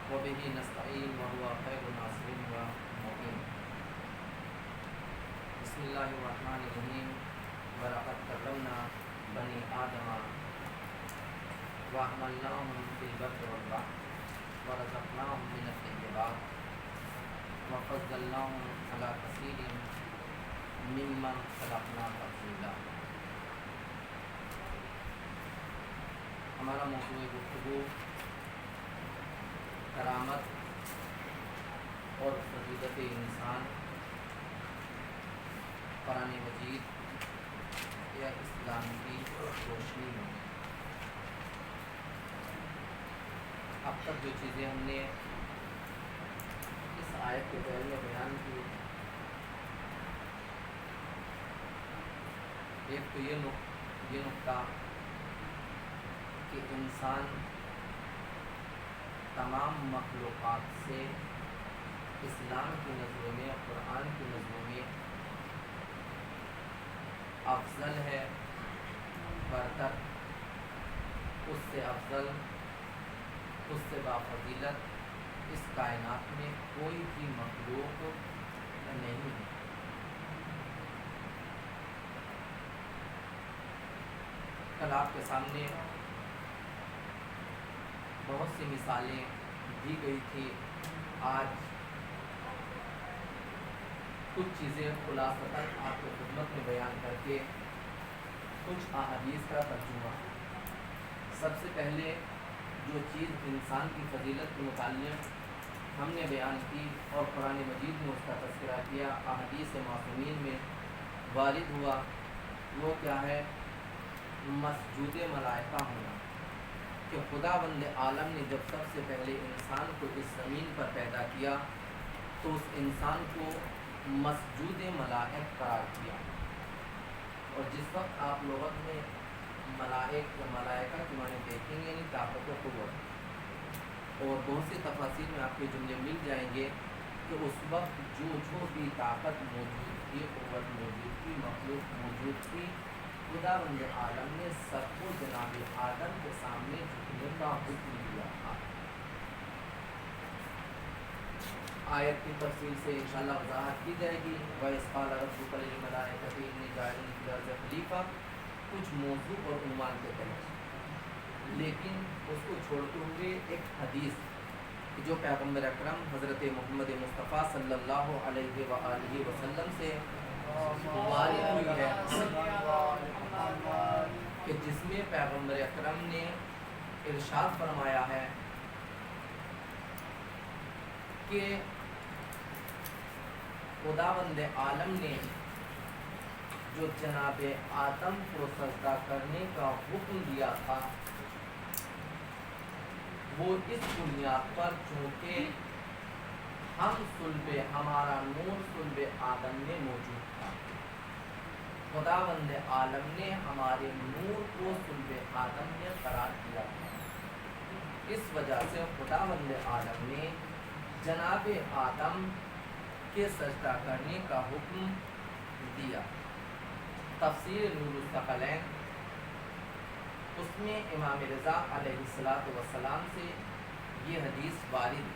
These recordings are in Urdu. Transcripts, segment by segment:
وبه نستعين وهو خير الناصرين ومعين. بسم الله الرحمن الرحيم. ولقد كرمنا بني آدم وحملناهم في البر والبحر ورزقناهم من الطيبات وفضلناهم على كثير ممن خلقنا تفضیلا. ہمارا موضوع گفتگو کرامت اور فضیلت انسان قرآن مجید یا اسلام کی روشنی میں. اب تک جو چیزیں ہم نے اس آیت کے پہلے میں بیان کی، ایک تو یہ نقطہ کہ انسان تمام مخلوقات سے اسلام کی نظروں میں، قرآن کی نظروں میں افضل ہے، برتر، اس سے افضل، اس سے بافضیلت اس کائنات میں کوئی بھی مخلوق نہیں ہے. کل آپ کے سامنے بہت سی مثالیں دی گئی تھی. آج کچھ چیزیں خلاصتاً آپ کی خدمت میں بیان کر کے کچھ احادیث کا ترجمہ. سب سے پہلے جو چیز انسان کی فضیلت کے متعلق ہم نے بیان کی اور قرآن مجید میں اس کا تذکرہ کیا، احادیث معصومین میں وارد ہوا، وہ کیا ہے؟ مسجود ملائکہ ہونا. کہ خداوند عالم نے جب سب سے پہلے انسان کو اس زمین پر پیدا کیا تو اس انسان کو مسجود ملائک قرار کیا. اور جس وقت آپ لغت میں ملائک یا ملائکہ کے معنی دیکھیں گے، یعنی طاقت و قوت، اور بہت سی تفاصیر میں آپ کے جملے مل جائیں گے کہ اس وقت جو بھی طاقت موجود تھی، قوت موجود تھی، مخلوق موجود تھی، خداوند عالم نے سب کو جناب آدم کے سامنے جھکنے کا حکم دیا تھا. آیت کی تفصیل سے انشاءاللہ وضاحت کی جائے گی. وَإِذْ قَالَ رَبُّكَ لِلْمَلَائِكَةِ إِنِّي جَاعِلٌ فِي الْأَرْضِ خَلِيفَةً، کچھ موضوع اور عنوان کے تحت، لیکن اس کو چھوڑتے ہوئے ایک حدیث جو پیغمبر اکرم حضرت محمد مصطفیٰ صلی اللہ علیہ وآلہ وسلم سے وارد ہوئی ہے، کہ جس میں پیغمبر اکرم نے ارشاد فرمایا ہے کہ خداوند عالم نے جو جناب آدم کو سجدہ کرنے کا حکم دیا تھا، وہ اس بنیاد پر چونکہ ہمارا نور صلب آدم میں موجود تھا. خداوند عالم نے ہمارے نور کو صلب آدم میں قرار دیا تھا. اس وجہ سے خداوند عالم نے جناب آدم کے سجدہ کرنے کا حکم دیا. تفسیر نور الثقلین، اس میں امام رضا علیہ السلام سے یہ حدیث وارد.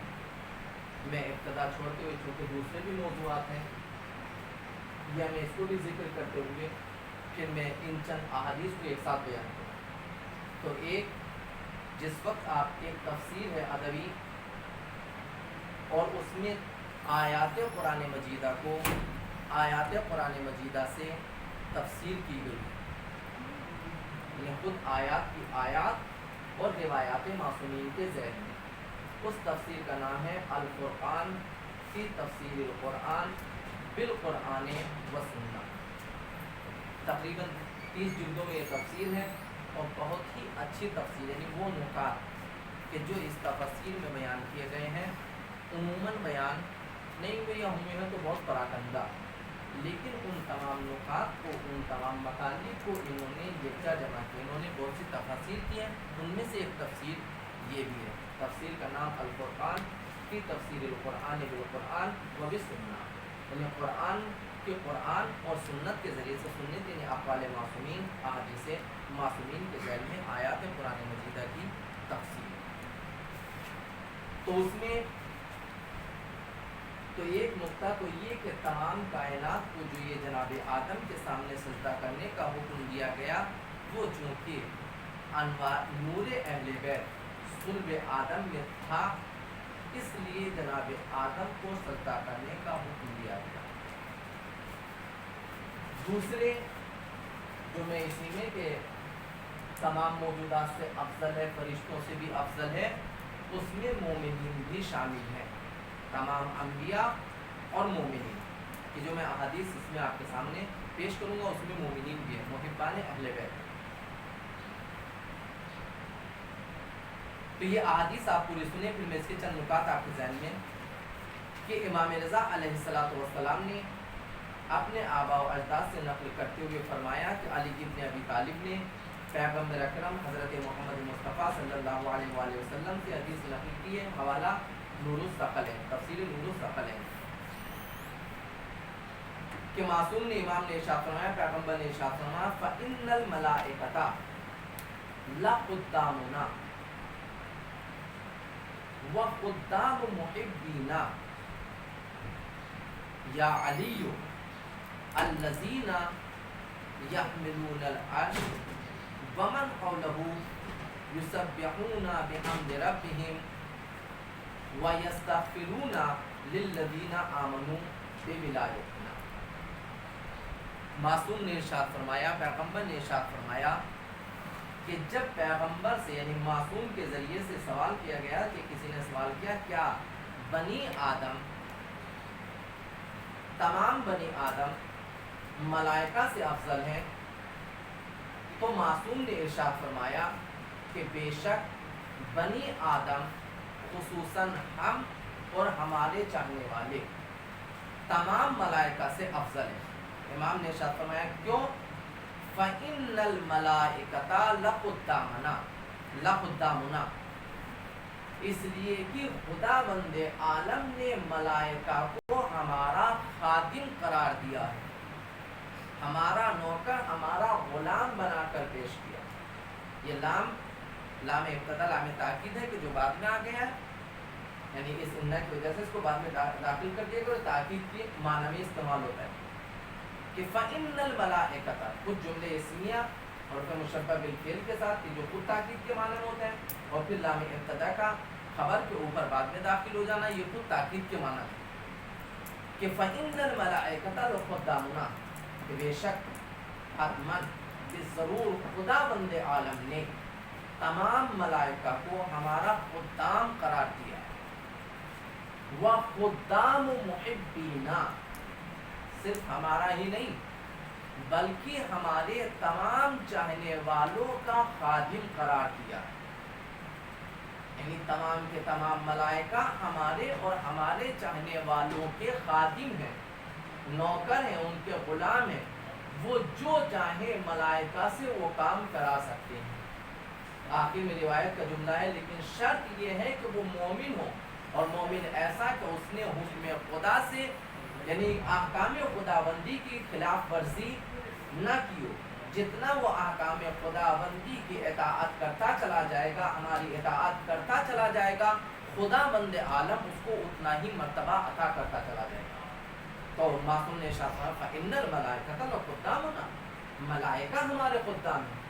میں ابتدا چھوڑتے ہوئے چونکہ دوسرے بھی موضوعات ہیں، یا میں اس کو بھی ذکر کرتے ہوئے پھر میں ان چند احادیث کو ایک ساتھ بیان کروں. تو ایک، جس وقت آپ ایک تفسیر ہے ادبی اور اس میں آیات قرآن مجیدہ کو آیات قرآن مجیدہ سے تفسیر کی گئی، یعنی خود آیات کی آیات اور روایات معصومین کے ذیل میں، اس تفسیر کا نام ہے الفرقان فی تفسیر القرآن بالقرآن و سنہ. تقریباً 30 جلدوں میں یہ تفسیر ہے اور بہت ہی اچھی تفسیر، یعنی وہ نکات کہ جو اس تفسیر میں بیان کیے گئے ہیں عموماً بیان نہیں ہوئے یا ہوئے ہیں تو بہت پراکندہ، لیکن ان تمام نکات کو، ان تمام مطالب کو انہوں نے یکجا جمع کیا. انہوں نے بہت سی تفاسیر کی ہیں، ان میں سے ایک تفسیر یہ بھی ہے. تفسیر کا نام الفرقان فی تفسیر القرآن بالقرآن و بالسنہ، یعنی قرآن اور سنت کے ذریعے سے، سنت یعنی اقوال معصومین، احادیث معصومین کے ذیل میں آیات قرآن مجیدہ کی تفسیر. تو تو اس میں تو ایک نقطہ تو یہ کہ تمام کائنات کو جو یہ جناب آدم کے سامنے سجدہ کرنے کا حکم دیا گیا، وہ چونکہ انوار نور اہل بیت صلب آدم میں تھا، اس لیے جناب آدم کو سجدہ کرنے کا حکم دیا گیا۔ دوسرے جو میں اسی میں کہ تمام موجودات سے افضل ہے، فرشتوں سے بھی افضل ہے، اس میں مومنین بھی شامل ہیں، تمام انبیاء اور مومنین، کہ جو میں احادیث اس میں آپ کے سامنے پیش کروں گا اس میں مومنین بھی ہیں، محبان اہل بیت۔ تو یہ احادیث آپ پوری سنیں، پھر میں اس کے چند نکات آپ کے ذہن میں کہ امام رضا علیہ السلام نے اپنے آباء و اجداد سے نقل کرتے ہوئے فرمایا کہ علی ابن ابی طالب نے پیغمبر اکرم حضرت محمد مصطفیٰ صلی اللہ علیہ وآلہ وسلم سے حدیث نقل کی ہے، حوالہ نور الثقلین، تفسیر نور الثقلین، کہ معصوم نے امام نے ارشاد فرمایا، پیغمبر نے ارشاد فرمایا فَإِنَّ الْمَلَائِكَةَ لَقُدَّامُنَا وَقُدَّامُ مُحِبِّينَا یا علی الذین یحملون العرش ومن حولہ یسبحون بحمد ربہم ویستغفرون للذین آمنوا بولایتنا۔ معصوم نے ارشاد فرمایا، پیغمبر نے ارشاد فرمایا کہ جب پیغمبر سے یعنی معصوم کے ذریعے سے سوال کیا گیا کہ کسی نے سوال کیا کیا بنی آدم، تمام بنی آدم ملائکہ سے افضل ہیں، تو معصوم نے ارشاد فرمایا کہ بے شک بنی آدم خصوصاً ہم اور ہمارے چاہنے والے تمام ملائکہ سے افضل ہیں۔ امام نے ارشاد فرمایا کیوں؟ فَإِنَّ الْمَلَائِكَةَ لَقُدَّامُنَا، اس لیے کہ خداوند عالم نے ملائکہ کو ہمارا خادم قرار دیا ہے، ہمارا نوکر، ہمارا غلام بنا کر پیش کیا۔ یہ لام ابتدا لام تاکید ہے کہ جو بعد میں آ گیا ہے، یعنی اس انہ کی وجہ سے اس کو بعد میں داخل کر دیا گیا اور تاکید کے معنی میں استعمال ہوتا ہے کہ فَإِنَّ الْمَلَائِكَةَ، کچھ جملے اسمیہ اور پھر مشبہ بالفعل کے ساتھ جو خود تاکید کے معنی میں ہوتا ہے، اور پھر لام ابتدا کا خبر کے اوپر بعد میں داخل ہو جانا، یہ خود تاکید کے معنی ہے کہ فَإِنَّ الْمَلَائِكَةَ لَقُدَّامُنَا، کہ بے شک حتماً ضرور خداوند عالم نے تمام ملائکہ کو ہمارا خدام قرار دیا ہے۔ وَخُدَّامُ مُحِبِّينَا، صرف ہمارا ہی نہیں بلکہ ہمارے تمام چاہنے والوں کا خادم قرار دیا ہے، یعنی تمام کے تمام ملائکہ ہمارے اور ہمارے چاہنے والوں کے خادم ہیں، نوکر ہیں، ان کے غلام ہیں، وہ جو چاہے ملائکہ سے وہ کام کرا سکتے ہیں۔ آخر میں روایت کا جملہ ہے لیکن شرط یہ ہے کہ وہ مومن ہو، اور مومن ایسا کہ اس نے حکم خدا سے یعنی احکام خداوندی کی خلاف ورزی نہ کی ہو۔ جتنا وہ احکام خداوندی کی اطاعت کرتا چلا جائے گا، ہماری اطاعت کرتا چلا جائے گا، خداوند عالم اس کو اتنا ہی مرتبہ عطا کرتا چلا جائے گا۔ تو معصوم نے ارشاد فرمایا فَإِنَّ الْمَلَائِكَةَ لَقُدَّامُنَا، ملائکہ ہمارے خدام ہیں،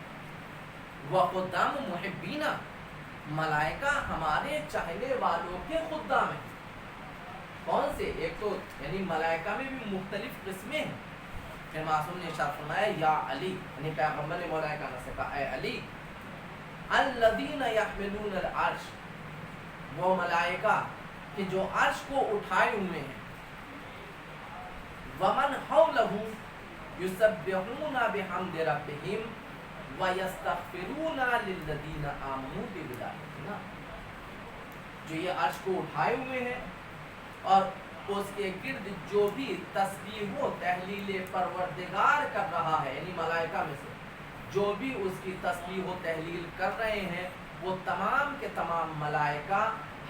وَخُدَّامُ مُحِبِّينَا، ملائکہ ہمارے چاہنے والوں کے خدام ہیں۔ کون سے؟ ایک تو یعنی ملائکہ میں بھی مختلف قسمیں ہیں۔ پھر معصوم نے ارشاد فرمایا یا علی، یعنی پیغمبر نے ملائکہ میں سے کہا اے علی، الذین یحملون العرش، وہ ملائکہ کہ جو عرش کو اٹھائے ہوئے ہیں، ومن حولہ یسبحون بحمد ربہم ویستغفرون للذین آمنوا بولایتنا، جو یہ عرش کو اٹھائے ہوئے ہیں اور اس کے گرد جو بھی تسبیح و تحلیل پروردگار کر رہا ہے، یعنی ملائکہ میں سے جو بھی اس کی تسبیح و تحلیل کر رہے ہیں، وہ تمام کے تمام ملائکہ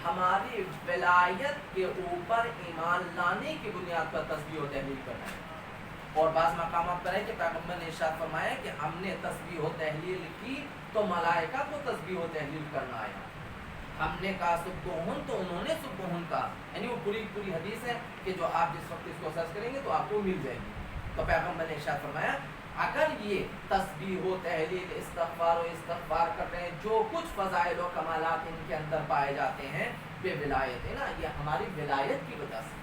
ہماری ولایت کے اوپر ایمان لانے کی بنیاد پر تسبیح و تحلیل کر رہے ہیں۔ اور بعض مقامات پر ہے کہ پیغمبر نے ارشاد فرمایا کہ ہم نے تسبیح و تحلیل کی تو ملائکہ کو تسبیح و تحلیل کرنا آیا، ہم نے کہا سبحن تو انہوں نے سبحن کہا، یعنی وہ پوری پوری حدیث ہے کہ جو آپ جس وقت اس کو سرچ کریں گے تو آپ کو مل جائے گی۔ تو پیغمبر نے ارشاد فرمایا اگر یہ تسبیح و تحلیل استغفار و استغفار کر رہے ہیں، جو کچھ فضائل و کمالات ان کے اندر پائے جاتے ہیں بے ولایت ہے نا، یہ ہماری ولایت کی وجہ سے۔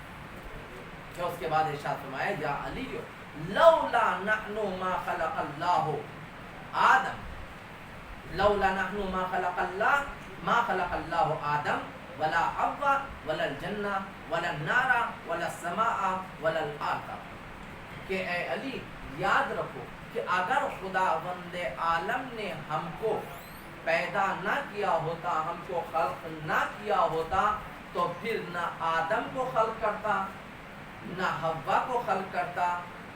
جو اس کے بعد ارشاد فرمایا یا علی لولا نحن ما خلق اللہ آدم، لولا نحن ما خلق اللہ آدم ولا حوا ولا الجنہ ولا النار ولا السماء ولا الارض، کہ اے علی یاد رکھو کہ اگر خداوند عالم نے ہم کو پیدا نہ کیا ہوتا، ہم کو خلق نہ کیا ہوتا، تو پھر نہ آدم کو خلق کرتا، نہ حوا کو خلق کرتا،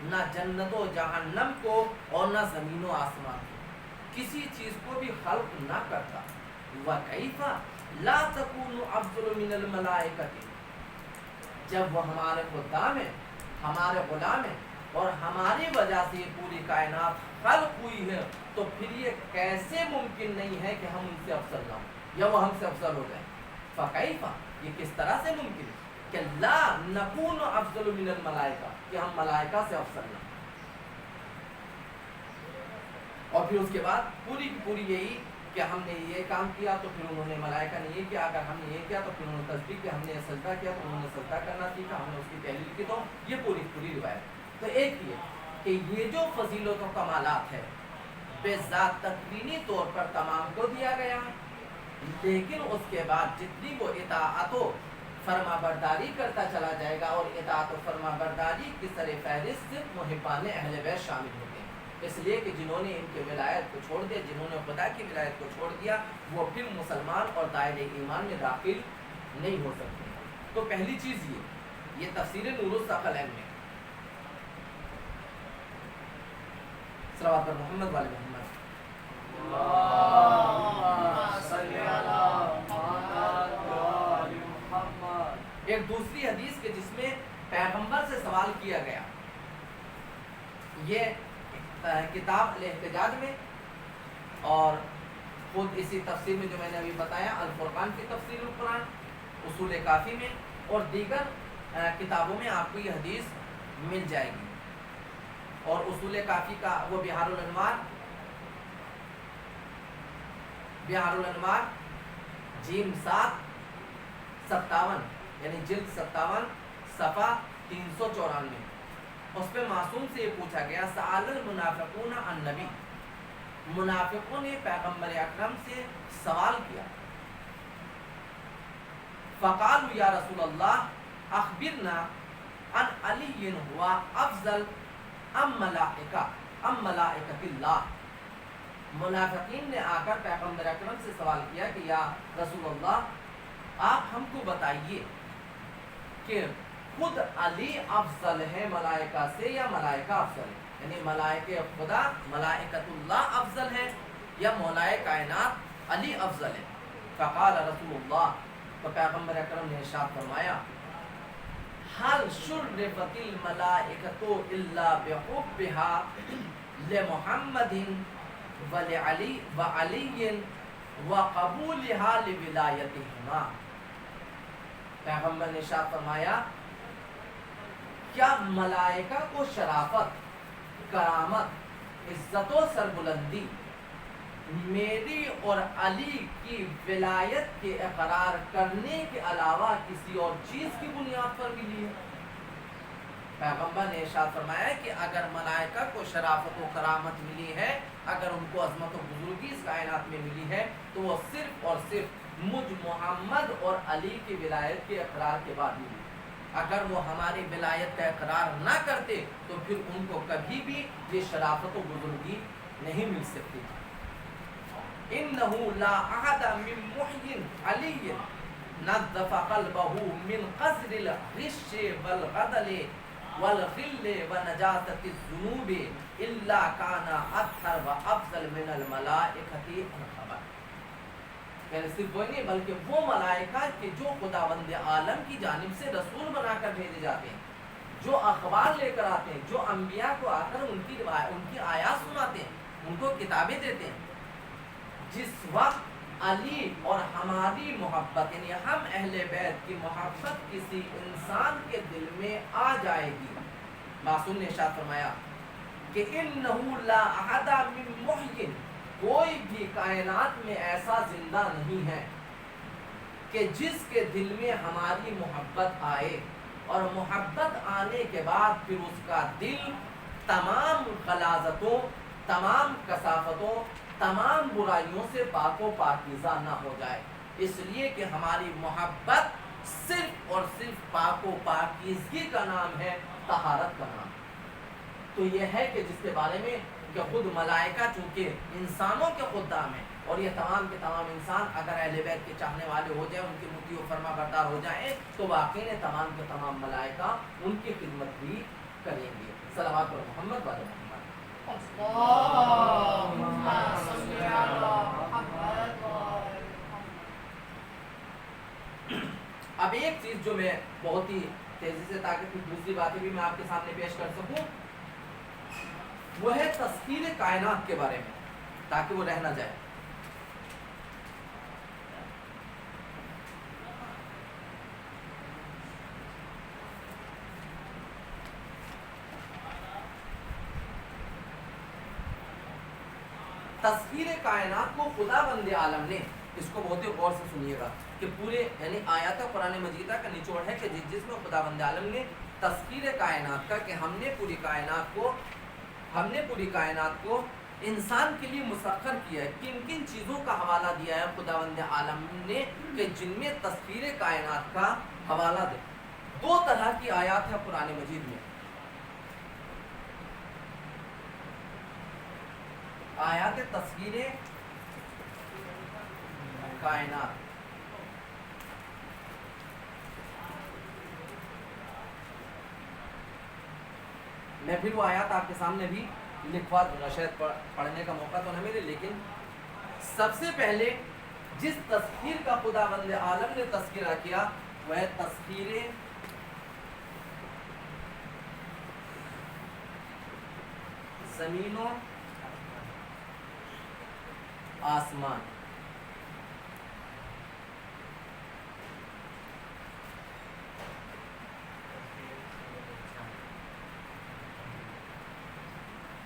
نہ جنت و جہنم کو، اور نہ زمین و آسمان کو، کسی چیز کو بھی خلق نہ کرتا۔ وَكَيْفَ لَا تَكُونُ أَفْضَلُ مِنَ الْمَلَائِكَةِ، جب وہ ہمارے خدام ہیں، ہمارے غلام ہیں، اور ہماری وجہ سے یہ پوری کائنات خلق ہوئی ہے، تو پھر یہ کیسے ممکن نہیں ہے کہ ہم ان سے افضل نہ ہوں یا وہ ہم سے افضل ہو جائیں۔ فَكَيْفَ، یہ کس طرح سے ممکن ہے کہ لا نکون افضل من الملائکہ، کہ ہم ملائکہ سے افضل نہ ہوں۔ اور پھر اس کے بعد پوری کی پوری یہی کہ ہم نے یہ کام کیا تو پھر انہوں نے ملائکہ نے یہ کیا، اگر ہم نے یہ کیا تو پھر انہوں نے تسبیح کی، ہم نے سجدہ کیا تو انہوں نے سجدہ کرنا سیکھا، ہم نے اس کی تحلیل کی، تو یہ پوری پوری روایت۔ تو ایک یہ کہ یہ جو فضیلت و کمالات ہے بے ذات تکوینی طور پر تمام کو دیا گیا، لیکن اس کے بعد جتنی وہ اطاعت و فرما برداری کرتا چلا جائے گا، اور اطاعت و فرما برداری کی سر فہرست صرف محبان اہل بیت شامل ہوتے ہیں، اس لیے کہ جنہوں نے ان کے ولایت کو چھوڑ دیا، جنہوں نے خدا کی ولایت کو چھوڑ دیا، وہ پھر مسلمان اور دائرے ایمان میں داخل نہیں ہو سکتے۔ تو پہلی چیز یہ تفسیر نور الثقلین میں صلوات پر محمد والے محمد۔ ایک دوسری حدیث کے جس میں پیغمبر سے سوال کیا گیا، یہ کتاب الاحتجاج میں، اور خود اسی تفسیر میں جو میں نے ابھی بتایا الفرقان کی تفسیر القرآن، اصول کافی میں، اور دیگر کتابوں میں آپ کو یہ حدیث مل جائے گی۔ اور اصول کافی کا وہ بحار الانوار جیم 757 یعنی جلد 57 صفحہ 394، اس پہ معصوم سے یہ پوچھا گیا سأل المنافقون عن نبی، منافقوں نے پیغمبر اکرم سے سوال کیا، فقالوا یا رسول اللہ اخبرنا عن علی هو افضل ام ملائکۃ اللہ، منافقین نے آ کر پیغمبر اکرم سے سوال کیا کہ یا رسول اللہ آپ ہم کو بتائیے کہ خود علی افضل ہے ملائکہ سے یا ملائکہ افضل ہے، یعنی ملائکہ خدا ملائکۃ اللہ افضل ہے یا مولائے کائنات علی افضل ہے۔ فقال رسول اللہ، تو پیغمبر اکرم نے ارشاد فرمایا حل شرفت الملائکۃ الا بحبها لمحمد ولعلی وقبولها لولایتہما، پیغمبر نے ارشاد فرمایا کیا ملائکہ کو شرافت، کرامت، عزت و سربلندی میری اور علی کی ولایت کے اقرار کرنے کے علاوہ کسی اور چیز کی بنیاد پر ملی ہے؟ پیغمبر نے ارشاد فرمایا کہ اگر ملائکہ کو شرافت و کرامت ملی ہے، اگر ان کو عظمت و بزرگی اس کائنات میں ملی ہے، تو وہ صرف اور صرف مجھ محمد اور علی کی ولایت کے اقرار کے بعد ملی۔ اگر وہ ہماری ولایت کا اقرار نہ کرتے تو پھر ان کو کبھی بھی یہ شرافت و بزرگی نہیں مل سکتی۔ انہو لا احد من محی علی نظف قلبہ من قذر الغش والغدل والغل ونجاسۃ الذنوب الا کان اطہر وافضل من الملائکۃ الخبر، یعنی صرف وہ نہیں بلکہ وہ ملائکہ کہ جو خداوند عالم کی جانب سے رسول بنا کر بھیجے جاتے ہیں، جو اخبار لے کر آتے ہیں، جو انبیاء کو آ کر ان کی آیات سناتے ہیں، ان کو کتابیں دیتے ہیں، جس وقت علی اور ہماری محبت یعنی ہم اہل بیت کی محبت کسی انسان کے دل میں آ جائے گی، معصوم نے ارشاد فرمایا کہ انہ لا احد من محی، کوئی بھی کائنات میں ایسا زندہ نہیں ہے کہ جس کے دل میں ہماری محبت آئے، اور محبت آنے کے بعد پھر اس کا دل تمام غلاظتوں، تمام کثافتوں، تمام برائیوں سے پاک و پاکیزہ نہ ہو جائے، اس لیے کہ ہماری محبت صرف اور صرف پاک و پاکیزگی کا نام ہے، طہارت کا نام۔ تو یہ ہے کہ جس کے بارے میں کہ خود ملائکہ چونکہ انسانوں کے خدام ہیں، اور یہ تمام کے تمام انسان اگر اہل بیت کے چاہنے والے ہو جائیں، ان کی مطیع و فرما بردار ہو جائیں، تو واقعی تمام کے تمام ملائکہ ان کی خدمت بھی کریں گے۔ صلوات پر محمد والے محمد۔ اللہم صل علی محمد۔ اب ایک چیز جو میں بہت ہی تیزی سے تاکہ کچھ دوسری باتیں بھی میں آپ کے سامنے پیش کر سکوں، وہ ہے تسخیر کائنات کے بارے میں، تاکہ وہ رہ نہ جائے۔ تسخیر کائنات کو خدا بند عالم نے، اس کو بہت ہی غور سے سنیے گا کہ پورے یعنی آیات قرآن مجیدہ کا نچوڑ ہے کہ جس میں خدا بند عالم نے تسخیر کائنات کا، کہ ہم نے پوری کائنات کو انسان کے لیے مسخر کیا ہے، کن کن چیزوں کا حوالہ دیا ہے خدا بند عالم نے کہ جن میں تسخیر کائنات کا حوالہ دے۔ دو طرح کی آیات ہے قرآن مجید میں، آیات تسخیر کائنات۔ میں پھر وہ آیات آپ کے سامنے بھی لکھوا دوں گا، شاید پڑھنے کا موقع تو نہ ملے، لیکن سب سے پہلے جس تسخیر کا خدا بند عالم نے تذکرہ کیا وہ ہے تسخیر زمین و آسمان۔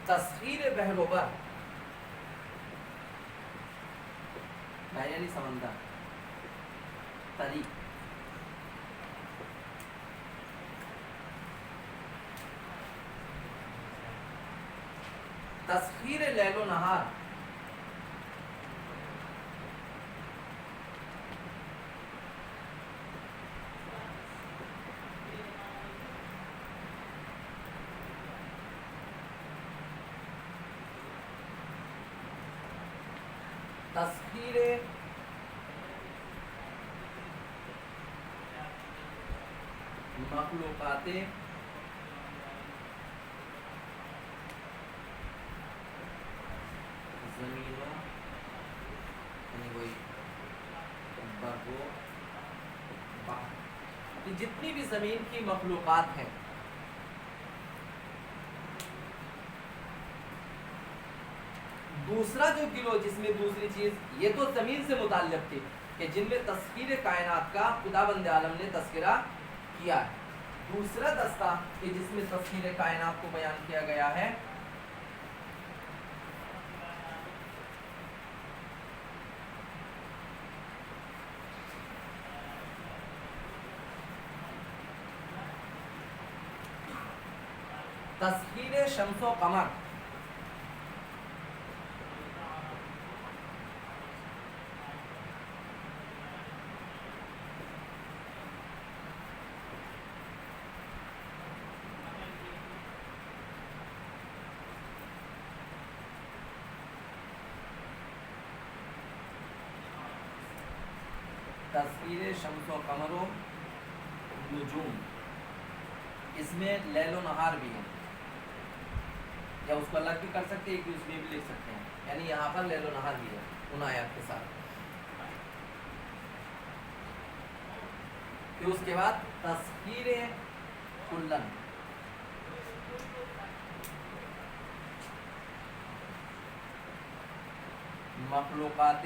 تسخیر بحر و بر، بحر یعنی سمندر، تری، تسخیر لیل و نہار، تسخیر مخلوقات زمینوں یعنی وہی بر و بحر، جتنی بھی زمین کی مخلوقات ہیں، دوسرا جو گروہ جس میں دوسری چیز، یہ تو زمین سے متعلق تھی کہ جن میں تسخیر کائنات کا خدا بند عالم نے تذکرہ کیا ہے۔ دوسرا دستہ کہ جس میں تسخیر کائنات کو بیان کیا گیا ہے تسخیر شمس و قمر۔ تسخیر شمس و قمر و نجوم، اس میں لیل و نہار بھی ہے، یا اس کو الگ بھی کر سکتے ہیں، اس میں بھی لکھ سکتے ہیں، یعنی یہاں پر لیل و نہار بھی ہے ان آیات کے ساتھ۔ پھر اس کے بعد تسخیر کلن، مخلوقات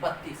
32।